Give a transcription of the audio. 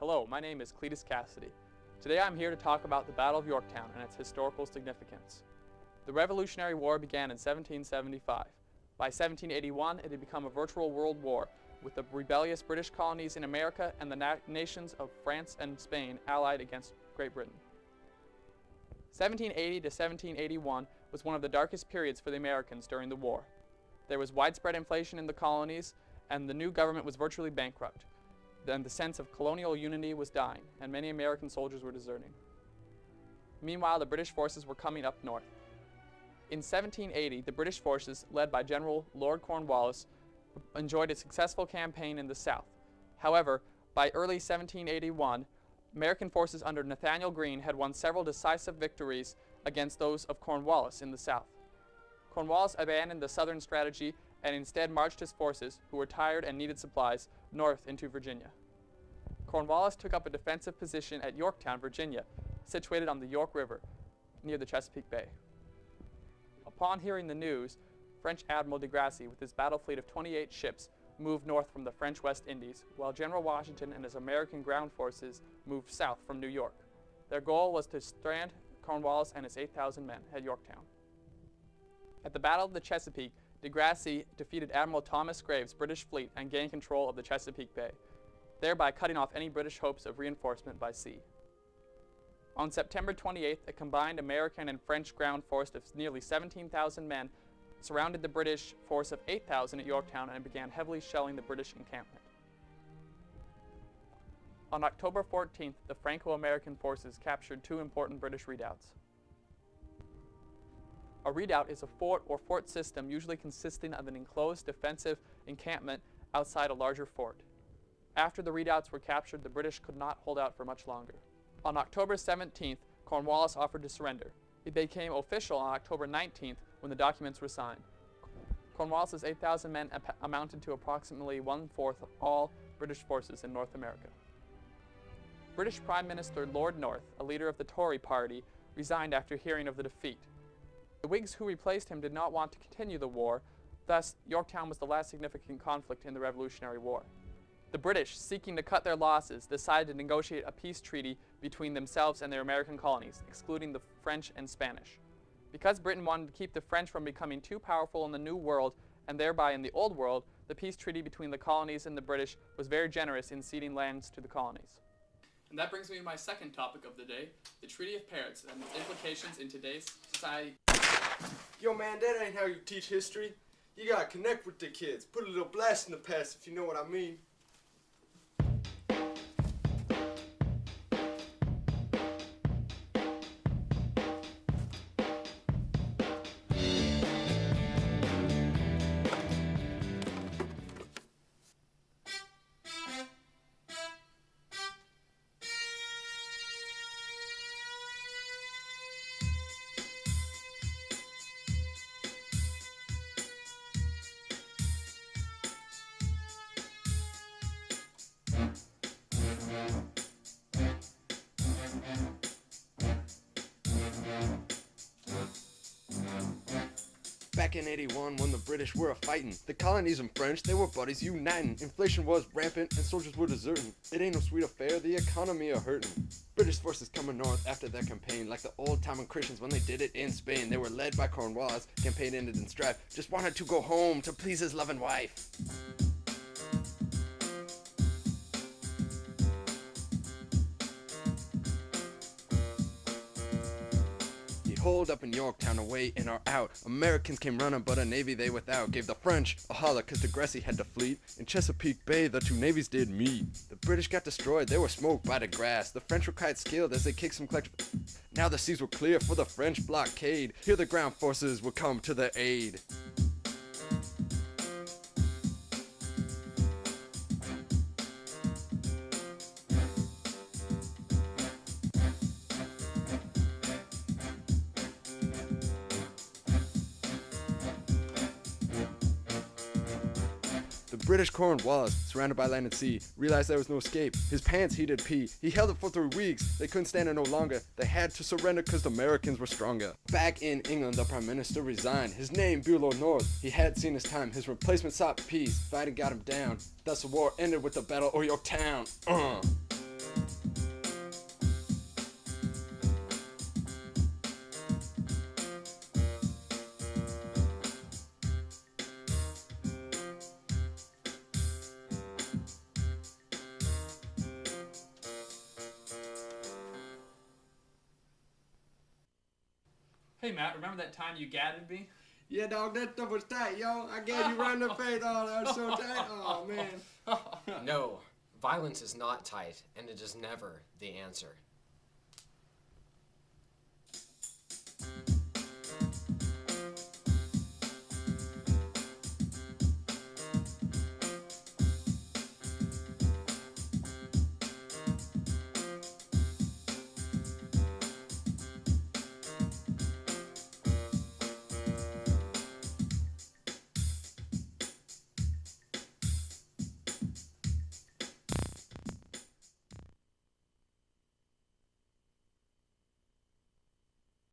Hello, my name is Cletus Cassidy. Today I'm here to talk about the Battle of Yorktown and its historical significance. The Revolutionary War began in 1775. By 1781, it had become a virtual world war, with the rebellious British colonies in America and the nations of France and Spain allied against Great Britain. 1780 to 1781 was one of the darkest periods for the Americans during the war. There was widespread inflation in the colonies, and the new government was virtually bankrupt. Then the sense of colonial unity was dying, and many American soldiers were deserting. Meanwhile, the British forces were coming up north. In 1780, the British forces, led by General Lord Cornwallis, enjoyed a successful campaign in the south. However, by early 1781, American forces under Nathaniel Greene had won several decisive victories against those of Cornwallis in the south. Cornwallis abandoned the southern strategy and instead marched his forces, who were tired and needed supplies, north into Virginia. Cornwallis took up a defensive position at Yorktown, Virginia, situated on the York River, near the Chesapeake Bay. Upon hearing the news, French Admiral de Grasse, with his battle fleet of 28 ships, moved north from the French West Indies, while General Washington and his American ground forces moved south from New York. Their goal was to strand Cornwallis and his 8,000 men at Yorktown. At the Battle of the Chesapeake, de Grasse defeated Admiral Thomas Graves' British fleet and gained control of the Chesapeake Bay, thereby cutting off any British hopes of reinforcement by sea. On September 28th, a combined American and French ground force of nearly 17,000 men surrounded the British force of 8,000 at Yorktown and began heavily shelling the British encampment. On October 14th, the Franco-American forces captured two important British redoubts. A redoubt is a fort or fort system usually consisting of an enclosed defensive encampment outside a larger fort. After the redoubts were captured, the British could not hold out for much longer. On October 17th, Cornwallis offered to surrender. It became official on October 19th when the documents were signed. Cornwallis's 8,000 men amounted to approximately 1/4 of all British forces in North America. British Prime Minister Lord North, a leader of the Tory party, resigned after hearing of the defeat. The Whigs who replaced him did not want to continue the war, thus Yorktown was the last significant conflict in the Revolutionary War. The British, seeking to cut their losses, decided to negotiate a peace treaty between themselves and their American colonies, excluding the French and Spanish. Because Britain wanted to keep the French from becoming too powerful in the New World and thereby in the Old World, the peace treaty between the colonies and the British was very generous in ceding lands to the colonies. And that brings me to my second topic of the day, the Treaty of Paris and its implications in today's society. Yo man, that ain't how you teach history. You gotta connect with the kids, put a little blast in the past if you know what I mean. Back in 81 when the British were a-fightin', the colonies and French, they were buddies uniting. Inflation was rampant and soldiers were deserting. It ain't no sweet affair, the economy a-hurtin'. British forces coming north after that campaign, like the old-timing Christians when they did it in Spain. They were led by Cornwallis, campaign ended in strife, just wanted to go home to please his loving wife. Hold up in Yorktown, away in or out. Americans came running, but a navy they without. Gave the French a holler, cause de Grasse had to fleet. In Chesapeake Bay, the two navies did meet. The British got destroyed, they were smoked by de Grasse. The French were quite skilled as they kicked some collective. Now the seas were clear for the French blockade. Here the ground forces would come to their aid. British Cornwallis, surrounded by land and sea, realized there was no escape. His pants he did pee. He held it for 3 weeks. They couldn't stand it no longer. They had to surrender cause the Americans were stronger. Back in England, the Prime Minister resigned. His name, Lord North. He had seen his time. His replacement sought peace. Fighting got him down. Thus the war ended with the Battle of Yorktown. Hey, Matt, remember that time you gadded me? Yeah, dog, that stuff was tight, yo. I gave you right in the face. Oh, that was so tight. Oh, man. No, violence is not tight, and it is never the answer.